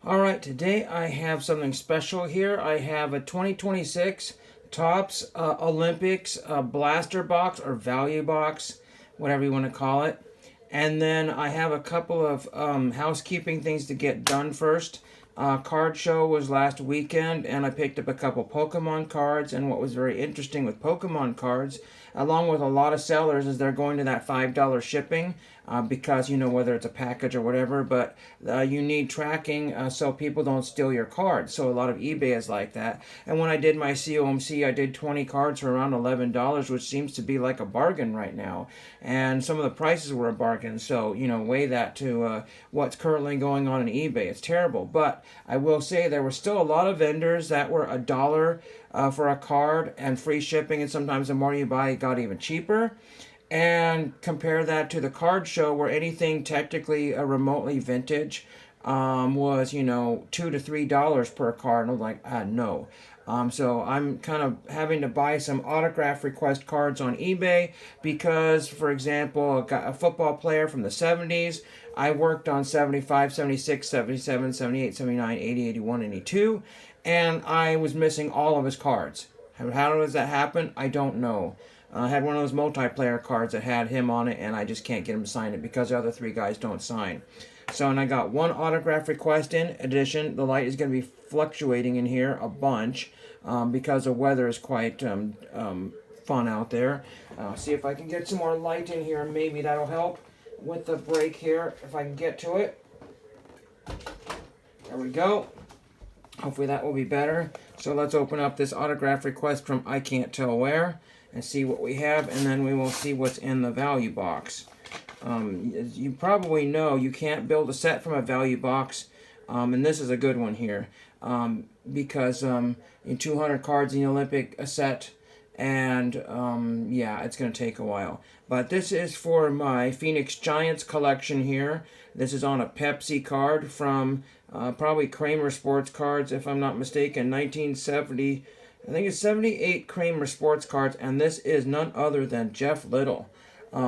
Alright, today I have something special here. I have a 2026 Topps Olympics blaster box or value box, whatever you want to call it. And then I have a couple of housekeeping things to get done first. Card show was last weekend, and I picked up a couple Pokemon cards. And what was very interesting with Pokemon cards, along with a lot of sellers, is they're going to that $5 shipping because, you know, whether it's a package or whatever, but you need tracking so people don't steal your cards. So a lot of eBay is like that. And when I did my COMC, I did 20 cards for around $11, which seems to be like a bargain right now. And some of the prices were a bargain. So, you know, weigh that to what's currently going on in eBay. It's terrible. But I will say there were still a lot of vendors that were $1 for a card and free shipping, and sometimes the more you buy, it got even cheaper. And compare that to the card show, where anything technically remotely vintage was, you know, $2 to $3 per card. And I'm like, no. So I'm kind of having to buy some autograph request cards on eBay because, for example, a football player from the 70s, I worked on 75, 76, 77, 78, 79, 80, 81, 82, and I was missing all of his cards. How does that happen? I don't know. I had one of those multiplayer cards that had him on it, and I just can't get him to sign it because the other three guys don't sign. So, and I got one autograph request in addition. The light is going to be fluctuating in here a bunch because the weather is quite fun out there. See if I can get some more light in here. Maybe that'll help with the break here if I can get to it. There we go. Hopefully that will be better. So let's open up this autograph request from I Can't Tell Where and see what we have, and then we will see what's in the value box. As you probably know, you can't build a set from a value box, and this is a good one here, because in 200 cards in the Olympic set, and yeah, it's going to take a while. But this is for my Phoenix Giants collection here. This is on a Pepsi card from probably Kramer Sports Cards, if I'm not mistaken, 1970. I think it's 78 Kramer Sports Cards, and this is none other than Jeff Little.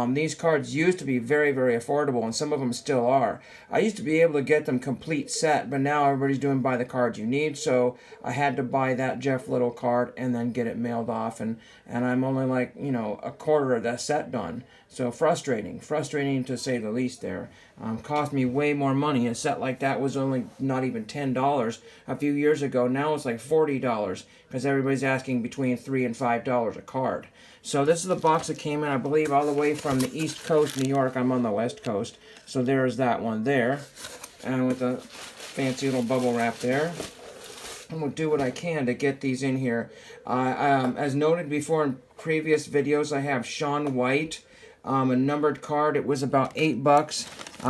These cards used to be very, very affordable, and some of them still are. I used to be able to get them complete set, but now everybody's doing buy the cards you need, so I had to buy that Jeff Little card and then get it mailed off, and I'm only like, you know, a quarter of that set done. So frustrating to say the least there. Cost me way more money. A set like that was only not even $10 a few years ago. Now it's like $40 because everybody's asking between $3 and $5 a card. So this is the box that came in, I believe, all the way from the East Coast, New York. I'm on the West Coast. So there's that one there. And with a fancy little bubble wrap there. I'm going to do what I can to get these in here. As noted before in previous videos, I have Shaun White, a numbered card. It was about $8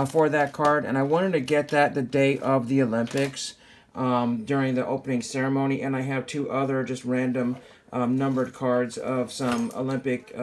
for that card. And I wanted to get that the day of the Olympics during the opening ceremony. And I have two other just random numbered cards of some Olympic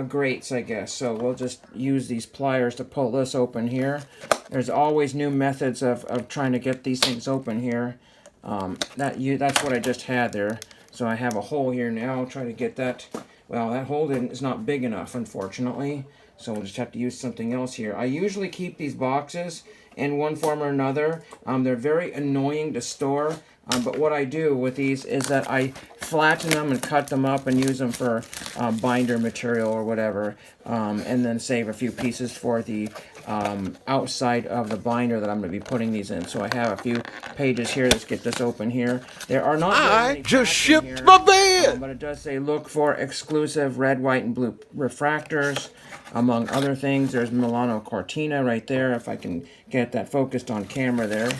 greats, I guess. So we'll just use these pliers to pull this open here. There's always new methods of trying to get these things open here. That's what I just had there. So I have a hole here now. I'll try to get that. Well, that hole is not big enough, unfortunately. So we'll just have to use something else here. I usually keep these boxes in one form or another. They're very annoying to store. But what I do with these is that I flatten them and cut them up and use them for binder material or whatever, and then save a few pieces for the outside of the binder that I'm going to be putting these in. So I have a few pages here. Let's get this open here. There are not very many just shipped here, my bed, but it does say look for exclusive red, white, and blue refractors, among other things. There's Milano Cortina right there, if I can get that focused on camera there.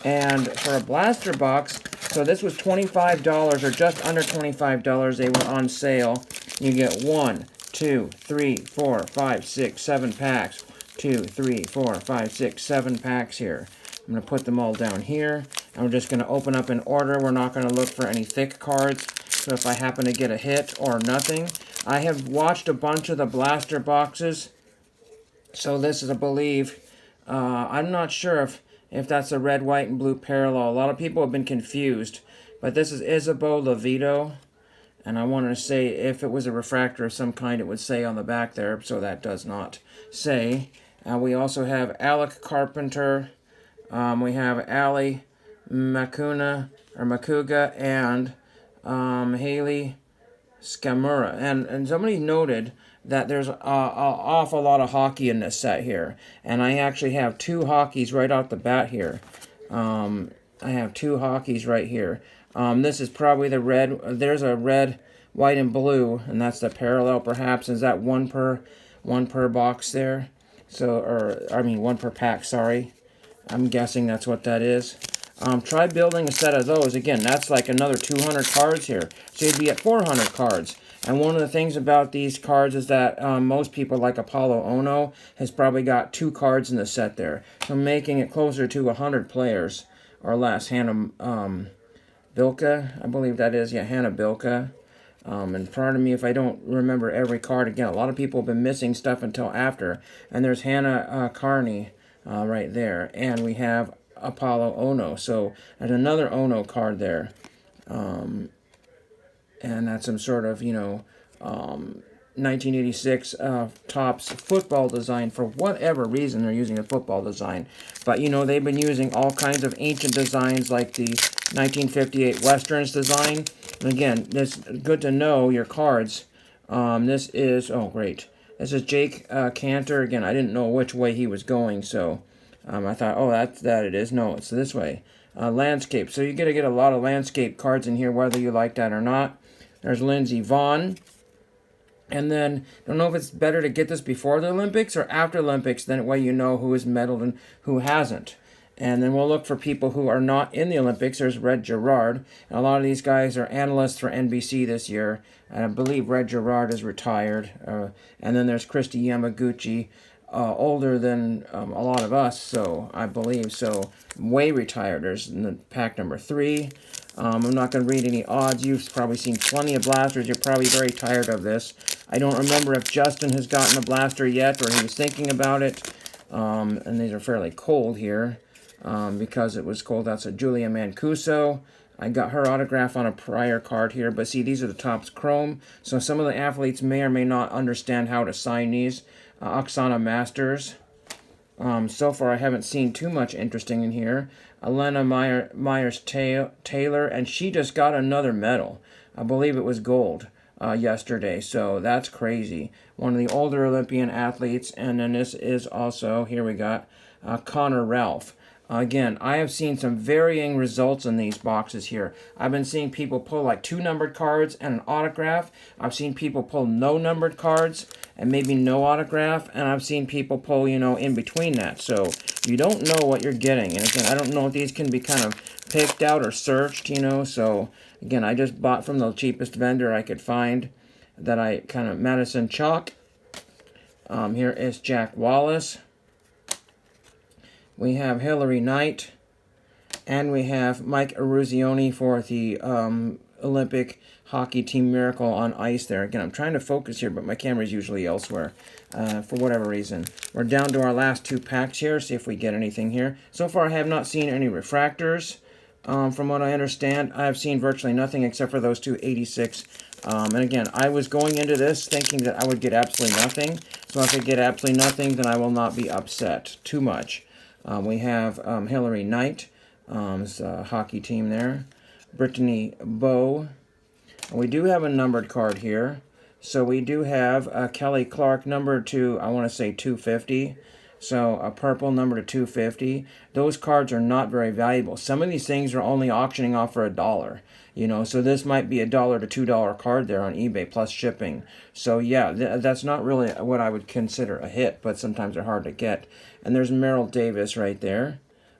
And for a blaster box, so this was $25 or just under $25. They were on sale. You get 1, 2, 3, 4, 5, 6, 7 packs. 2, 3, 4, 5, 6, 7 packs here. I'm going to put them all down here. And we're just going to open up in order. We're not going to look for any thick cards. So if I happen to get a hit or nothing. I have watched a bunch of the blaster boxes. So this is, I believe, I'm not sure if that's a red, white, and blue parallel. A lot of people have been confused. But this is Isabeau Levito. And I wanted to say if it was a refractor of some kind, it would say on the back there. So that does not say. We also have Alec Carpenter, We have Ali Makuga and Haley Scamura. And somebody noted that there's an awful lot of hockey in this set here. And I actually have 2 hockeys right off the bat here. I have 2 hockeys right here. This is probably the red. There's a red, white, and blue, and that's the parallel perhaps. Is that one per box there? So, or I mean 1 per pack, sorry. I'm guessing that's what that is. Try building a set of those. Again, that's like another 200 cards here. So you'd be at 400 cards. And one of the things about these cards is that most people, like Apollo Ono, has probably got 2 cards in the set there. So making it closer to 100 players or less. Hannah Bilka, I believe that is. Yeah, Hannah Bilka. And pardon me if I don't remember every card. Again, a lot of people have been missing stuff until after. And there's Hannah Carney right there. And we have Apollo Ono. So there's another Ono card there. And that's some sort of, 1986 Topps football design. For whatever reason, they're using a football design. But, they've been using all kinds of ancient designs like the 1958 Westerns design. And again, it's good to know your cards. This is, oh, great. This is Jake Cantor. Again, I didn't know which way he was going, so I thought, oh, that it is. No, it's this way. Landscape. So you're going to get a lot of landscape cards in here, whether you like that or not. There's Lindsey Vonn. And then, I don't know if it's better to get this before the Olympics or after Olympics, then way you know who has medaled and who hasn't. And then we'll look for people who are not in the Olympics. There's Red Gerard. And a lot of these guys are analysts for NBC this year. And I believe Red Gerard is retired. And then there's Christy Yamaguchi, older than a lot of us, so I believe. So way retired. There's in the pack number 3. I'm not going to read any odds. You've probably seen plenty of blasters. You're probably very tired of this. I don't remember if Justin has gotten a blaster yet or he was thinking about it. And these are fairly cold here because it was cold. That's a Julia Mancuso. I got her autograph on a prior card here. But see, these are the Topps Chrome. So some of the athletes may or may not understand how to sign these. Oksana Masters. So far, I haven't seen too much interesting in here. Elena Myers-Taylor, and she just got another medal. I believe it was gold yesterday, so that's crazy. One of the older Olympian athletes, and then this is also, here we got Connor Ralph. Again, I have seen some varying results in these boxes here. I've been seeing people pull like 2 numbered cards and an autograph. I've seen people pull no numbered cards and maybe no autograph. And I've seen people pull, in between that. So you don't know what you're getting. And again, I don't know if these can be kind of picked out or searched, So again, I just bought from the cheapest vendor I could find that I kind of Madison Chalk. Here is Jack Wallace. We have Hillary Knight, and we have Mike Eruzione for the Olympic hockey team Miracle on Ice there. Again, I'm trying to focus here, but my camera is usually elsewhere for whatever reason. We're down to our last 2 packs here, see if we get anything here. So far, I have not seen any refractors. From what I understand, I have seen virtually nothing except for those 2 86. And again, I was going into this thinking that I would get absolutely nothing. So if I get absolutely nothing, then I will not be upset too much. We have Hillary Knight, it's a hockey team there. Brittany Bowe. We do have a numbered card here. So we do have Kelly Clark, number to, I want to say 250. So a purple number to 250. Those cards are not very valuable. Some of these things are only auctioning off for $1. So this might be $1 to $2 card there on eBay plus shipping. So yeah, that's not really what I would consider a hit, but sometimes they're hard to get. And there's Merrill Davis right there.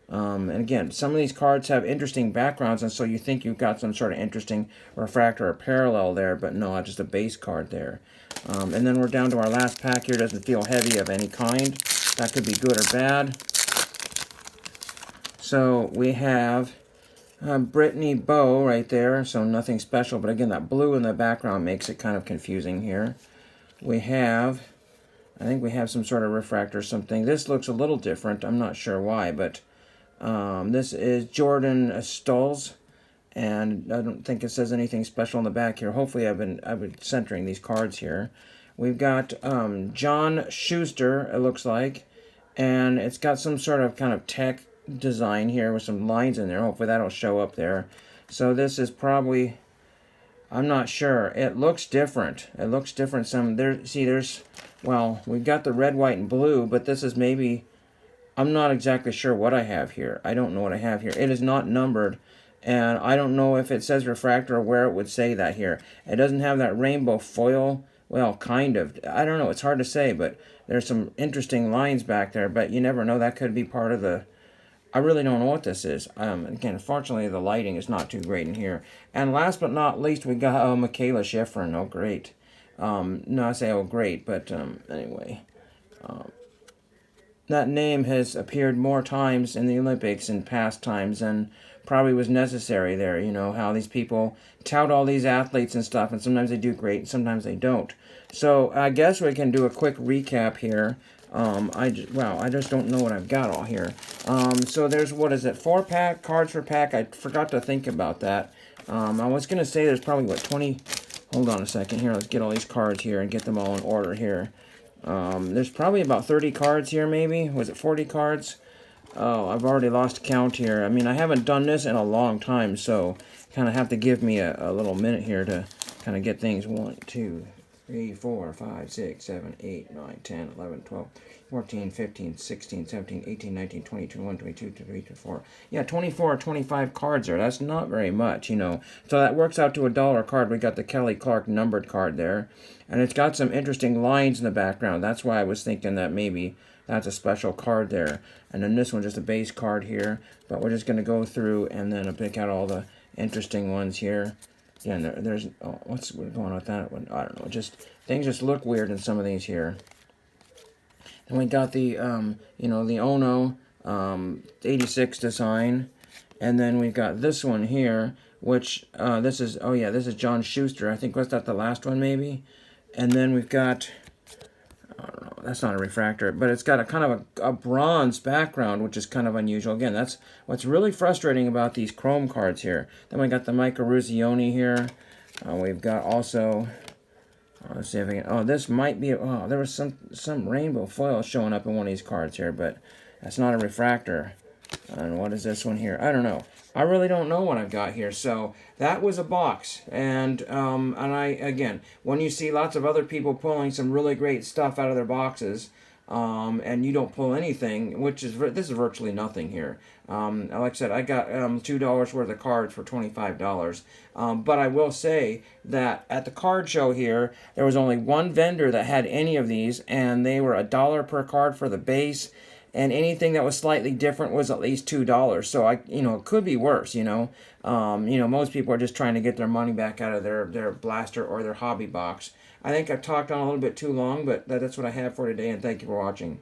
And again, some of these cards have interesting backgrounds, and so you think you've got some sort of interesting refractor or parallel there, but no, just a base card there. And then we're down to our last pack here. Doesn't feel heavy of any kind. That could be good or bad. So we have Brittany Bowe right there, so nothing special, but again, that blue in the background makes it kind of confusing here. We have, I think we have some sort of refractor or something. This looks a little different. I'm not sure why, but this is Jordan Stolz, and I don't think it says anything special on the back here. Hopefully I've been centering these cards here. We've got John Schuster, it looks like, and it's got some sort of kind of tech design here with some lines in there. Hopefully that'll show up there. So this is probably, I'm not sure. It looks different. It looks different. There's, well, we've got the red, white, and blue, but this is maybe, I'm not exactly sure what I have here. I don't know what I have here. It is not numbered, and I don't know if it says refractor or where it would say that here. It doesn't have that rainbow foil. Well, kind of. I don't know. It's hard to say, but there's some interesting lines back there, but you never know. That could be part of the... I really don't know what this is. Again, fortunately, the lighting is not too great in here. And last but not least, we got Mikaela Shiffrin. Oh, great. No, I say, oh, great, but anyway. That name has appeared more times in the Olympics in past times and probably was necessary there. You know, how these people tout all these athletes and stuff, and sometimes they do great, and sometimes they don't. So I guess we can do a quick recap here. I just don't know what I've got all here. So there's, what is it, 4-pack, cards per pack. I forgot to think about that. I was going to say there's probably, what, 20... Hold on a second here. Let's get all these cards here and get them all in order here. There's probably about 30 cards here, maybe. Was it 40 cards? Oh, I've already lost count here. I mean, I haven't done this in a long time, so kind of have to give me a little minute here to kind of get things. 1, 2, 3, 4, 5, 6, 7, 8, 9, 10, 11, 12, 14, 15, 16, 17, 18, 19, 20, 21, 22, 23, 24. Yeah, 24 or 25 cards there. That's not very much, you know. So that works out to $1 card. We got the Kelly Clark numbered card there. And it's got some interesting lines in the background. That's why I was thinking that maybe that's a special card there. And then this one's just a base card here. But we're just going to go through and then pick out all the interesting ones here. Yeah, and there's, oh, what's going on with that one? I don't know. Just things just look weird in some of these here. And we got the, the Ono 86 design. And then we've got this one here, which, this is John Schuster. I think, was that the last one, maybe? And then we've got, I don't know, that's not a refractor, but it's got a kind of a bronze background, which is kind of unusual. Again, that's what's really frustrating about these chrome cards here. Then we got the Mike Eruzione here. We've got also, let's see if I can, this might be, there was some rainbow foil showing up in one of these cards here, but that's not a refractor. And what is this one here? I don't know. I really don't know what I've got here. So that was a box. And again, when you see lots of other people pulling some really great stuff out of their boxes, and you don't pull anything, this is virtually nothing here. Like I said, I got $2 worth of cards for $25. But I will say that at the card show here, there was only one vendor that had any of these, and they were $1 per card for the base. And anything that was slightly different was at least $2. So it could be worse. Most people are just trying to get their money back out of their blaster or their hobby box. I think I've talked on a little bit too long, but that's what I have for today. And thank you for watching.